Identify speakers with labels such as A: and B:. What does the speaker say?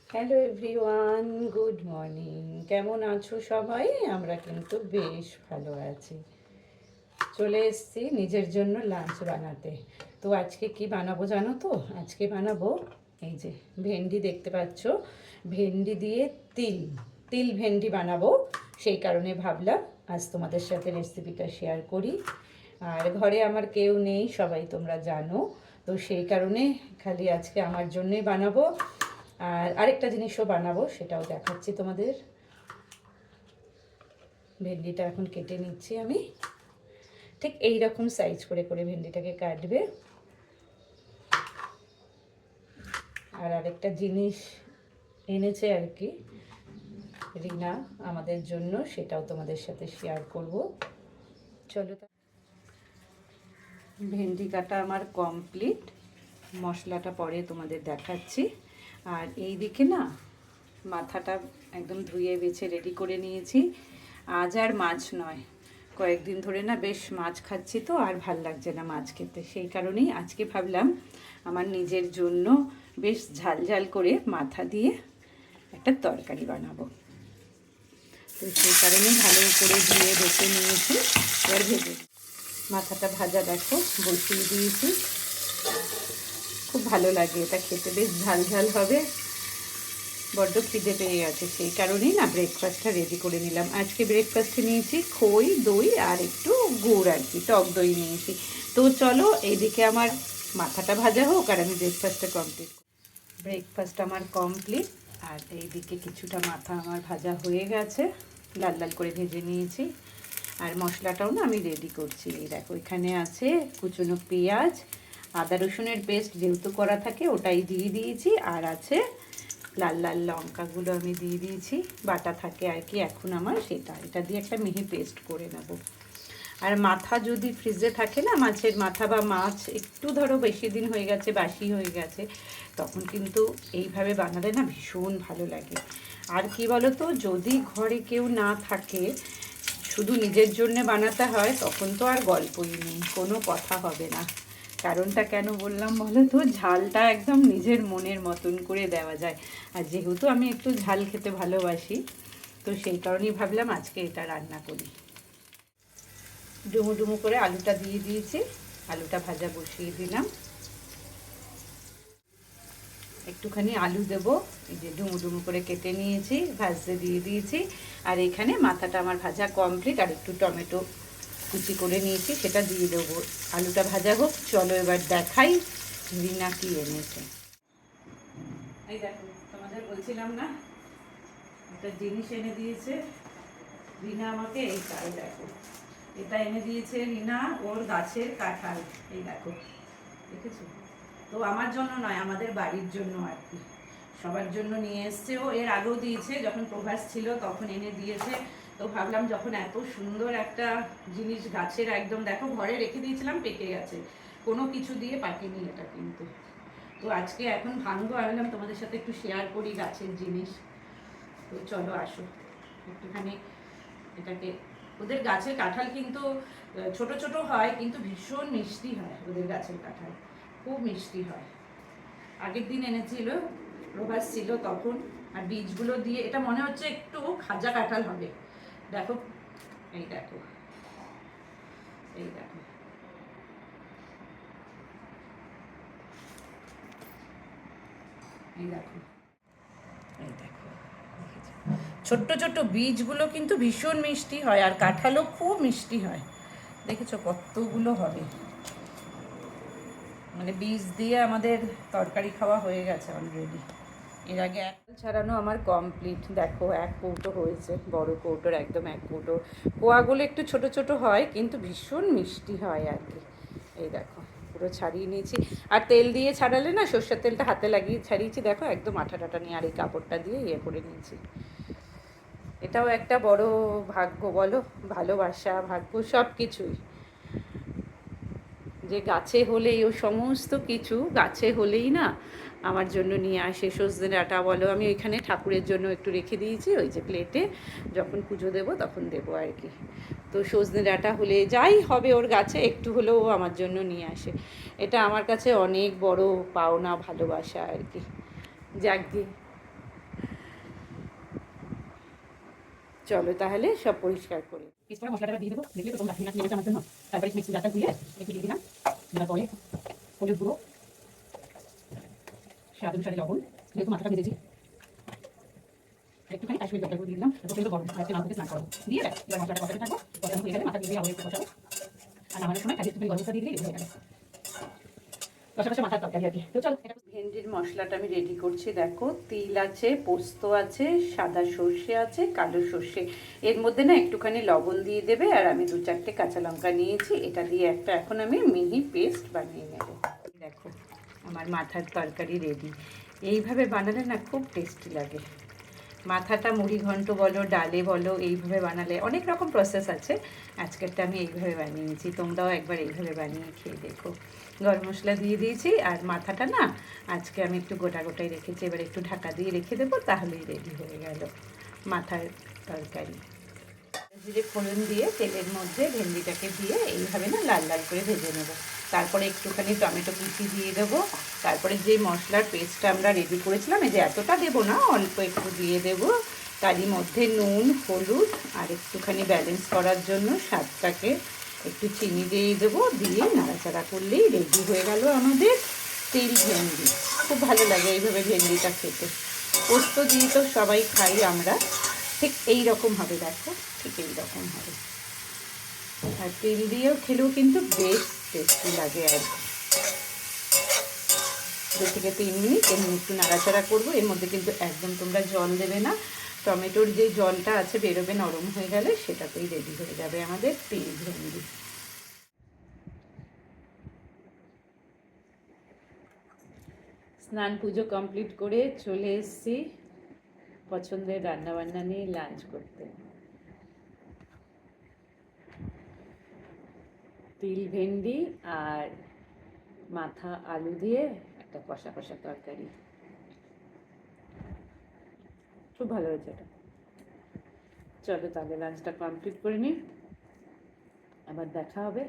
A: Hello everyone, good morning. কেমন আছো সবাই? আমরা কিন্তু বেশ ভালো আছি। চলে এসেছি নিজের জন্য লাঞ্চ বানাতে। তো আজকে কি বানাবো জানো তো? আজকে বানাবো এই যে ভেন্ডি দেখতে পাচ্ছ, ভেন্ডি দিয়ে তিল তিল ভেন্ডি বানাবো। সেই কারণে ভাবলাম আজ তোমাদের সাথে রেসিপিটা শেয়ার করি। আর ঘরে আমার কেউ নেই, সবাই তোমরা জানো। তো সেই কারণে খালি আজকে আমার জন্যই বানাবো। আর আরেকটা জিনিসও বানাবো, সেটাও দেখাচ্ছি তোমাদের। ভেন্ডিটা এখন কেটে নিচ্ছি আমি। ঠিক এই রকম সাইজ করে করে ভেন্ডিটাকে কাটবে। আর আরেকটা জিনিস এনেছে আর কি রিনা আমাদের জন্য, সেটাও তোমাদের সাথে শেয়ার করব। চলো, ভেন্ডি কাটা আমার কমপ্লিট। মশলাটা পরে তোমাদের দেখাচ্ছি। আর এই দিকে না মাথাটা একদম ধুয়ে বেছে রেডি করে নিয়েছি। আজ আর মাছ নয়, কয়েকদিন ধরে না বেশ মাছ খাচ্ছি, তো আর ভাল লাগছে না মাছ খেতে। সেই কারণেই আজকে ভাবলাম আমার নিজের জন্য বেশ ঝাল ঝাল করে মাথা দিয়ে একটা তরকারি বানাবো। তো সেই কারণেই ভালো করে ধুয়ে বেছে নিয়েছি। এবার ভেজে মাথাটা ভাজা দেখো বসিয়ে দিয়েছি। খুব ভালো লাগে এটা খেতে, বেশ ঝাল ঝাল হবে। বড্ড খিদে পেয়ে গেছে, সেই কারণেই না ব্রেকফাস্টটা রেডি করে নিলাম। আজকে ব্রেকফাস্টে নিয়েছি খই, দই আর একটু গুড় আর কি, টক দই নিয়েছি। তো চলো এইদিকে আমার মাথাটা ভাজা হোক আর আমি ব্রেকফাস্টটা কমপ্লিট। ব্রেকফাস্ট আমার কমপ্লিট। আর এইদিকে কিছুটা মাথা আমার ভাজা হয়ে গেছে, লাল লাল করে ভেজে নিয়েছি। আর মশলাটাও না আমি রেডি করছি। এই দেখো এখানে আছে কুচনো পেঁয়াজ, আদা রসুনের পেস্ট যেহেতু করা থাকে ওটাই দিয়ে দিয়েছি। আর আছে লাল লাল লঙ্কাগুলো আমি দিয়ে দিয়েছি, বাটা থাকে আর কি এখন আমার, এটা দিয়ে একটা মিহি পেস্ট করে নেব। আর মাথা যদি ফ্রিজে থাকে না, মাছের মাথা বা মাছ একটু ধরো বেশি দিন হয়ে গেছে, বাসি হয়ে গেছে, তখন কিন্তু এইভাবে বানালে না ভীষণ ভালো লাগে। আর কি বলো তো, যদি ঘরে কেউ না থাকে, শুধু নিজের জন্যে বানাতে হয়, তখন তো আর গল্পই নেই, কোনো কথা হবে না। কারণটা কেন বললাম বলো তো, ঝালটা একদম নিজের মনের মতন করে দেওয়া যায়। আর যেহেতু আমি একটু ঝাল খেতে ভালোবাসি, তো সেই কারণেই ভাবলাম আজকে এটা রান্না করি। ডুমো ডুমো করে আলুটা দিয়ে দিয়েছি, আলুটা ভাজা বসিয়ে দিলাম। একটুখানি আলু দেবো, এই যে ডুমো ডুমো করে কেটে নিয়েছি, ভাজতে দিয়ে দিয়েছি। আর এখানে মাথাটা আমার ভাজা কমপ্লিট, আর একটু টমেটো কুচি করে নিয়েছি, সেটা দিয়ে দেবো। আলুটা ভাজা হোক, চলো এবার দেখাই রিনা কি এনেছে। এই দেখো, তোমাদের বলছিলাম না একটা জিনিস এনে দিয়েছে রিনা আমাকে। এই দেখো, এটা এনে দিয়েছে রিনা, ওর গাছের কাঁঠাল। এই দেখো, দেখেছো তো? আমার জন্য নয়, আমাদের বাড়ির জন্য আর কি, সবার জন্য নিয়ে এসছে। ও এর আগেও দিয়েছে, যখন প্রভাস ছিল তখন এনে দিয়েছে। তো ভাবলাম যখন এত সুন্দর একটা জিনিস গাছের, একদম দেখো ঘরে রেখে দিয়েছিলাম, পেকে গেছে, কোনো কিছু দিয়ে পাকেনি এটা কিন্তু। তো আজকে এখন ভাঙবো, ভাবলাম তোমাদের সাথে একটু শেয়ার করি গাছের জিনিস। তো চলো আসো একটুখানি এটাকে। ওদের গাছের কাঁঠাল কিন্তু ছোট ছোট হয়, কিন্তু ভীষণ মিষ্টি হয় ওদের গাছের কাঁঠাল, খুব মিষ্টি হয়। আগের দিন এনেছিল, প্রভাস ছিল তখন। আর বীজগুলো দিয়ে এটা মনে হচ্ছে একটু খাজা কাঁঠাল হবে। দেখো, এই দেখো, এই দেখো, এই দেখো, এই দেখো, দেখেছো? ছোট্ট ছোট্ট বীজগুলো কিন্তু ভীষণ মিষ্টি হয়, আর কাঁঠালও খুব মিষ্টি হয়। দেখেছো কতগুলো হবে, মানে বীজ দিয়ে আমাদের তরকারি খাওয়া হয়ে গেছে অলরেডি। এর আগে এক ছাড়ানো আমার কমপ্লিট। দেখো এক কৌটো হয়েছে, বড় কৌটোর একদম এক কৌটো। কোয়াগুলো একটু ছোট ছোট হয়, কিন্তু ভীষণ মিষ্টি হয় আর কি। এই দেখো পুরো ছাড়িয়ে নিয়েছি। আর তেল দিয়ে ছাড়ালে না, সর্ষের তেলটা হাতে লাগিয়ে ছাড়িয়েছি, দেখো একদম আঠা টাটা নিয়ে। আর এই কাপড়টা দিয়ে ইয়ে করে নিয়েছি। এটাও একটা বড় ভাগ্য বলো, ভালোবাসা, ভাগ্য, সব কিছুই যে গাছে হলেই, ও সমস্ত কিছু গাছে হলেই না আমার জন্য নিয়ে আসে। সজনে ডাঁটা বলো, আমি ওইখানে ঠাকুরের জন্য একটু রেখে দিয়েছি, ওই যে প্লেটে, যখন পুজো দেবো তখন দেবো আর কি। তো সজনে ডাঁটা হলে যাই হবে ওর গাছে, একটু হলেও ও আমার জন্য নিয়ে আসে। এটা আমার কাছে অনেক বড় পাওনা, ভালোবাসা আর কি। যাক গে, চলো তাহলে সব পরিষ্কার করে পিস করে মশলাটা দিয়ে দেবো। দেখলে তো তোমরা নিয়ে আমার জন্য। তারপরে মিক্সি জারটা ধুয়ে একটু দিয়ে দিলাম। দেওয়ার পরে হলুদ গুঁড়ো, স্বাদ অনুসারে লবণ, যেহেতু মাথাটা ভেজেছি একটুখানি কাশ্মীর লঙ্কা গুঁড়ো দিয়ে দিলাম। প্রচন্ড গরম, আজকে নাম থেকে স্নান করবো দিয়ে এবার মশলাটা কষাতে থাকবো। কষানো হয়ে গেলে মাথা দিয়ে আবার একটু কষাবো। আর নামানোর সময় কাজে একটু গরম মশলা দিয়ে দিলেই হয়ে গেল কষা কষা মাথার তরকারি আর কি। তো চলো ভেন্ডির মশলাটা আমি রেডি করছি। দেখো তিল আছে, পোস্ত আছে, সাদা সর্ষে আছে, কালো সর্ষে। এর মধ্যে না একটুখানি লবণ দিয়ে দেবে। আর আমি 2-4টে কাঁচা লঙ্কা নিয়েছি, এটা দিয়ে একটা এখন আমি মিহি পেস্ট বানিয়ে নেব। দেখো আমার মাথার তরকারি রেডি। এইভাবে বানালে না খুব টেস্টি লাগে। মাথাটা মুড়ি ঘন্ট বলো, ডালে বলো, এইভাবে বানালে অনেক রকম প্রসেস আছে। আজকেরটা আমি এইভাবে বানিয়েছি, তোমরাও একবার এইভাবে বানিয়ে খেয়ে দেখো। গরম মশলা দিয়ে দিয়েছি। আর মাথাটা না আজকে আমি একটু গোটা গোটাই রেখেছি, এবার একটু ঢাকা দিয়ে রেখে দেবো, তাহলেই রেডি হয়ে গেল মাথার তরকারি। জিরে ফোড়ন দিয়ে তেলের মধ্যে ভেন্ডিটাকে দিয়ে এইভাবে না লাল লাল করে ভেজে নেব। তারপরে একটুখানি টমেটো কুচি দিয়ে দেবো। তারপরে যে মশলার পেস্টটা আমরা রেডি করেছিলাম, এই যে এতটা দেবো না, অল্প একটু দিয়ে দেবো। তারই মধ্যে নুন, হলুদ আর একটুখানি ব্যালেন্স করার জন্য স্বাদটাকে একটু চিনি দিয়ে দেবো। দিয়ে নাড়াচাড়া করলেই রেডি হয়ে গেল আমাদের তিল ভেন্ডি। খুব ভালো লাগে এইভাবে ভেন্ডিটা খেতে। পোস্ত দিয়ে তো সবাই খাই আমরা, ঠিক এই রকম হবে। দেখো ঠিক এই রকম হবে। আর তেল দিয়েও খেলেও কিন্তু বেশ টেস্টি লাগে। আর 2 থেকে 3 মিনিট এমনি একটু নাড়াচাড়া করবো। এর মধ্যে কিন্তু একদম তোমরা জল দেবে না। টমেটোর যে জলটা আছে বেরোবে, নরম হয়ে গেলে সেটাতেই রেডি হয়ে যাবে আমাদের তিল ভেন্ডি। স্নান পুজো কমপ্লিট করে চলে এসেছি পছন্দের রান্নাবান্না নিয়ে লাঞ্চ করতে। তিল ভেন্ডি আর মাথা আলু দিয়ে একটা কষা কষা তরকারি, খুব ভালো হয়েছে এটা। চলো তাহলে লাঞ্চটা কমপ্লিট করে নিই, আবার দেখা হবে।